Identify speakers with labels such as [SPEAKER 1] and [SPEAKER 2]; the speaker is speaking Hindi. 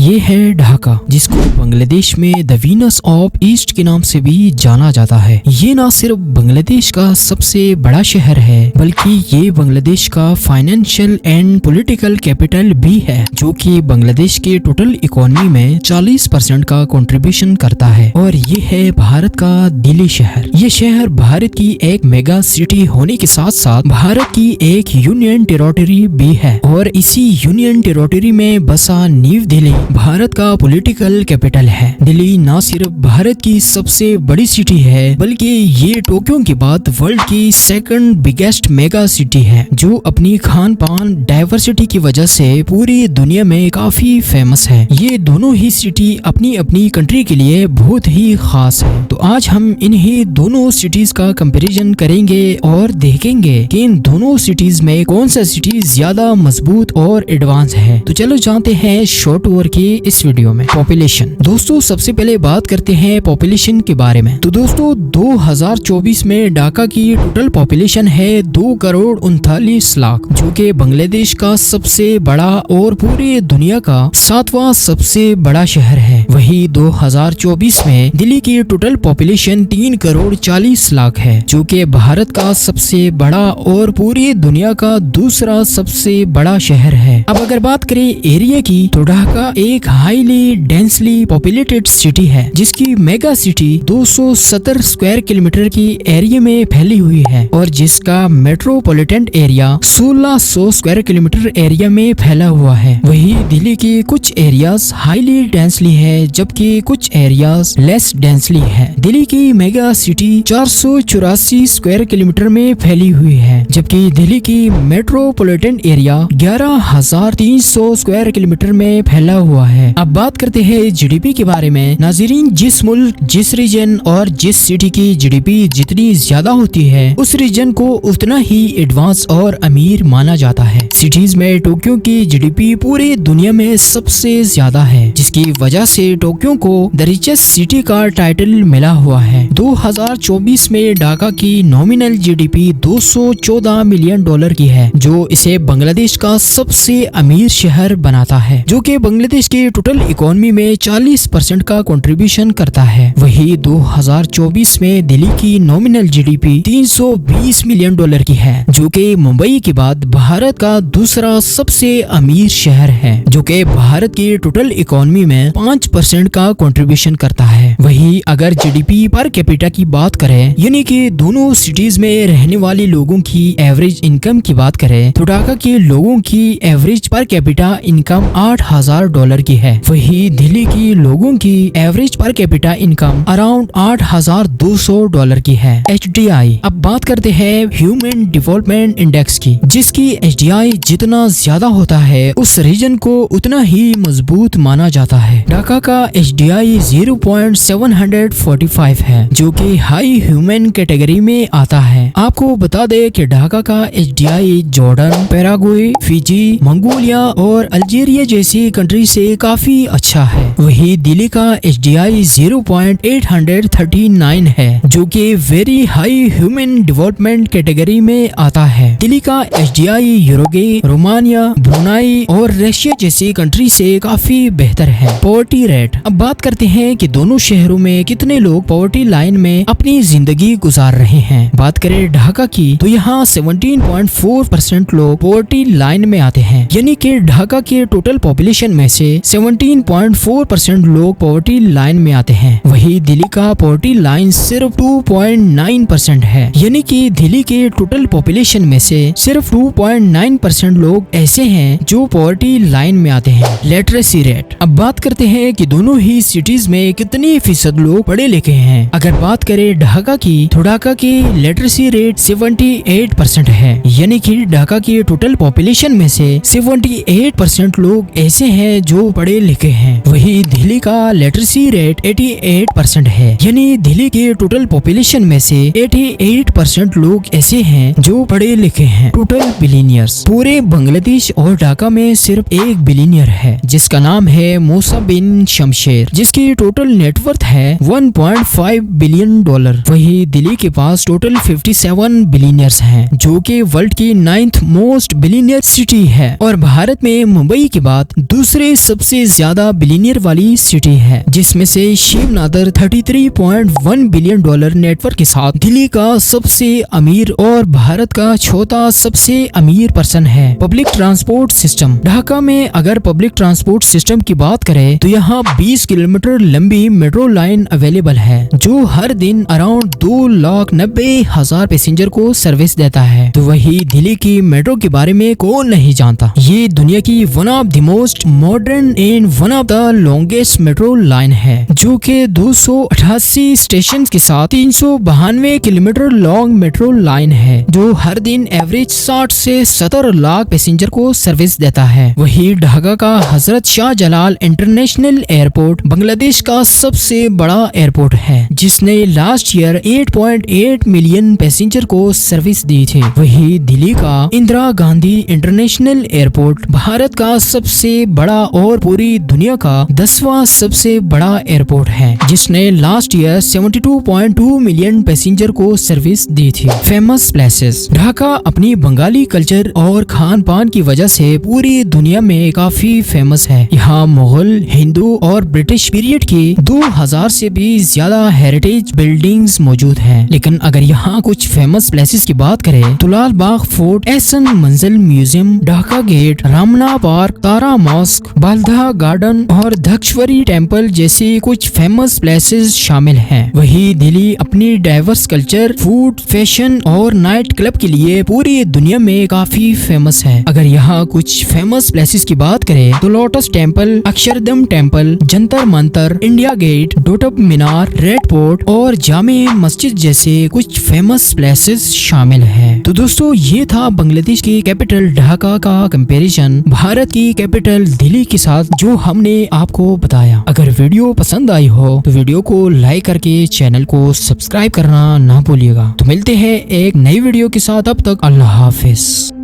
[SPEAKER 1] ये है ढाका, जिसको बांग्लादेश में द वीनस ऑफ ईस्ट के नाम से भी जाना जाता है। ये ना सिर्फ बांग्लादेश का सबसे बड़ा शहर है, बल्कि ये बांग्लादेश का फाइनेंशियल एंड पॉलिटिकल कैपिटल भी है, जो कि बांग्लादेश के टोटल इकोनॉमी में 40% का कंट्रीब्यूशन करता है। और ये है भारत का दिल्ली शहर। ये शहर भारत की एक मेगा सिटी होने के साथ साथ भारत की एक यूनियन टेरिटरी भी है, और इसी यूनियन टेरिटरी में बसा न्यू दिल्ली भारत का पॉलिटिकल कैपिटल है। दिल्ली न सिर्फ भारत की सबसे बड़ी सिटी है, बल्कि ये टोक्यो के बाद वर्ल्ड की सेकंड बिगेस्ट मेगा सिटी है, जो अपनी खान पान डाइवर्सिटी की वजह से पूरी दुनिया में काफी फेमस है। ये दोनों ही सिटी अपनी अपनी कंट्री के लिए बहुत ही खास है। तो आज हम इन्हीं दोनों सिटीज का कंपैरिजन करेंगे और देखेंगे कि इन दोनों सिटीज में कौन सा सिटी ज्यादा मजबूत और एडवांस है। तो चलो जानते हैं शॉर्ट ओवर के इस वीडियो में। पॉपुलेशन। दोस्तों सबसे पहले बात करते हैं पॉपुलेशन के बारे में। तो दोस्तों 2024 में ढाका की टोटल पॉपुलेशन है 2,39,00,000, जो कि बांग्लादेश का सबसे बड़ा और पूरी दुनिया का 7वां सबसे बड़ा शहर है। वही 2024 में दिल्ली की टोटल पॉपुलेशन 3,40,00,000 है, जो कि भारत का सबसे बड़ा और पूरी दुनिया का दूसरा सबसे बड़ा शहर है। अब अगर बात करें एरिया की, तो ढाका एक हाईली डेंसली पॉपुलेटेड सिटी है, जिसकी मेगा सिटी 270 स्क्वायर किलोमीटर की एरिया में फैली हुई है, और जिसका metropolitan area 1600 square kilometre area में फैला हुआ है। वही दिल्ली की कुछ एरियाज हाईली डेंसली है, जबकि कुछ एरियाज लेस डेंसली है। दिल्ली की मेगा सिटी 484 स्क्वायर किलोमीटर में फैली हुई है, जबकि दिल्ली की मेट्रोपॉलिटन एरिया 11,300 स्क्वायर किलोमीटर में फैला हुआ है। अब बात करते हैं जीडीपी के बारे में। नाज़रीन, जिस मुल्क, जिस रीजन और जिस सिटी की जीडीपी जितनी ज्यादा होती है, उस रीजन को उतना ही एडवांस और अमीर माना जाता है। सिटीज में टोक्यो की जीडीपी पूरी दुनिया में सबसे ज्यादा है, जिसकी वजह से टोक्यो को द रिचेस्ट सिटी का टाइटल मिला हुआ है। 2024 में ढाका की नॉमिनल जीडीपी $214 मिलियन की है, जो इसे बांग्लादेश का सबसे अमीर शहर बनाता है, जो कि बांग्लादेश के टोटल इकोनॉमी में 40% का कंट्रीब्यूशन करता है। वही 2024 में दिल्ली की नॉमिनल जीडीपी $320 मिलियन की है, जो कि मुंबई के बाद भारत का दूसरा सबसे अमीर शहर है, जो कि भारत की टोटल इकोनॉमी में 5% का कंट्रीब्यूशन करता है। वही अगर जीडीपी पर कैपिटा की बात करें, यानी कि दोनों सिटीज में रहने वाले लोगों की एवरेज इनकम की बात करें, तो ढाका के लोगों की एवरेज पर कैपिटा इनकम $8,000 की है। वही दिल्ली की लोगों की average per capita income around $8,200 की है। HDI। अब बात करते हैं ह्यूमन डेवलपमेंट इंडेक्स की, जिसकी HDI जितना ज्यादा होता है, उस रीजन को उतना ही मजबूत माना जाता है। ढाका का HDI 0.745 है, जो कि हाई ह्यूमन कैटेगरी में आता है। आपको बता दे कि ढाका का HDI Jordan, Paraguay, Fiji, Mongolia और अल्जीरिया जैसी कंट्री से काफी अच्छा है। वही दिल्ली का HDI 0.839 है, जो कि very high human development category में आता है। दिल्ली का HDI यूरोगे, रोमानिया, ब्रुनाई और रशिया जैसी कंट्री से काफी बेहतर है। Poverty rate. अब बात करते हैं कि दोनों शहरों में कितने लोग पॉवर्टी लाइन में अपनी जिंदगी गुजार रहे हैं। बात करें ढाका की, तो यहाँ 17.4% लोग पॉवर्टी लाइन में आते हैं, यानी कि ढाका के टोटल पॉपुलेशन में से 17.4% लोग पॉवर्टी लाइन में आते हैं। वही दिल्ली का पॉवर्टी लाइन सिर्फ 2.9% है, यानी कि दिल्ली के टोटल पॉपुलेशन में से सिर्फ 2.9% लोग ऐसे हैं जो पॉवर्टी लाइन में आते हैं। Literacy rate. अब बात करते हैं कि दोनों ही सिटीज में कितनी फीसद लोग पढ़े लिखे हैं। अगर बात करें ढाका की, तो ढाका की लिटरेसी रेट 78% है, यानी कि ढाका की टोटल पॉपुलेशन में से 78% लोग ऐसे हैं जो पढ़े लिखे हैं। वही दिल्ली का लिटरेसी रेट 88% है, यानी दिल्ली के टोटल पॉपुलेशन में से 88% लोग ऐसे हैं जो पढ़े लिखे हैं। Total billionaires. पूरे बांग्लादेश और ढाका में सिर्फ एक बिलियनियर है, जिसका नाम है मूसा बिन शमशेर, जिसकी टोटल नेटवर्थ है $1.5 बिलियन। वही दिल्ली के पास टोटल 57 बिलियनियर्स हैं, जो कि वर्ल्ड की 9th मोस्ट बिलियनियर सिटी है, और भारत में मुंबई के बाद दूसरे सबसे ज्यादा बिलियनियर वाली सिटी है, जिसमें से Shiv Nadar 33.1 billion dollar network के साथ दिल्ली का सबसे अमीर और भारत का चौथा सबसे अमीर पर्सन है। पब्लिक ट्रांसपोर्ट सिस्टम ढाका में अगर पब्लिक ट्रांसपोर्ट सिस्टम की बात करें तो यहाँ 20 किलोमीटर लंबी मेट्रो लाइन अवेलेबल है, जो हर दिन अराउंड 2,90,000 पैसेंजर को सर्विस देता है। तो वही दिल्ली की मेट्रो के बारे में कौन नहीं जानता। ये दुनिया की one of the most modern and one of the longest metro line है, जो कि 288 स्टेशन के साथ 392 किलोमीटर लॉन्ग मेट्रो लाइन है, जो हर दिन एवरेज 60 से 70 लाख पैसेंजर को सर्विस देता है। वही ढाका का हजरत शाह जलाल इंटरनेशनल एयरपोर्ट बांग्लादेश का सबसे बड़ा एयरपोर्ट है, जिसने लास्ट ईयर 8.8 मिलियन पैसेंजर को सर्विस दी थी। वही दिल्ली का इंदिरा गांधी इंटरनेशनल एयरपोर्ट भारत का सबसे बड़ा और पूरी दुनिया का 10वां सबसे बड़ा एयरपोर्ट है, जिसने लास्ट ईयर 72.2 मिलियन पैसेंजर को सर्विस दी थी। फेमस प्लेसेस ढाका अपनी बंगाली कल्चर और खान पान की वजह से पूरी दुनिया में काफी फेमस है। यहाँ मुगल, हिंदू और ब्रिटिश पीरियड की 2000 से भी ज्यादा हेरिटेज बिल्डिंग्स मौजूद हैं। लेकिन अगर यहाँ कुछ फेमस प्लेसेस की बात करें तो लाल बाग फोर्ट, एहसन मंजिल म्यूजियम, ढाका गेट, रामना पार्क, तारा मॉस्क, बालदा गार्डन और धक्षवरी टेम्पल जैसी कुछ फेमस प्लेसेस शामिल हैं। वही दिल्ली अपनी डाइवर्स कल्चर, फूड, फैशन और नाइट क्लब के लिए पूरी दुनिया में काफी फेमस है। अगर यहाँ कुछ फेमस प्लेसेस की बात करें तो lotus temple, Akshardham temple, Jantar Mantar, India gate, Qutub Minar, red fort और जामे मस्जिद जैसे कुछ फेमस प्लेसेस शामिल हैं। तो दोस्तों ये था बांग्लादेश की कैपिटल ढाका का कंपैरिजन भारत की कैपिटल दिल्ली के साथ, जो हमने आपको बताया। अगर वीडियो पसंद आई हो तो वीडियो को लाइक करके चैनल को सब्सक्राइब करना ना भूलिएगा। तो मिलते हैं एक नई वीडियो के साथ, तब तक अल्लाह हाफिज।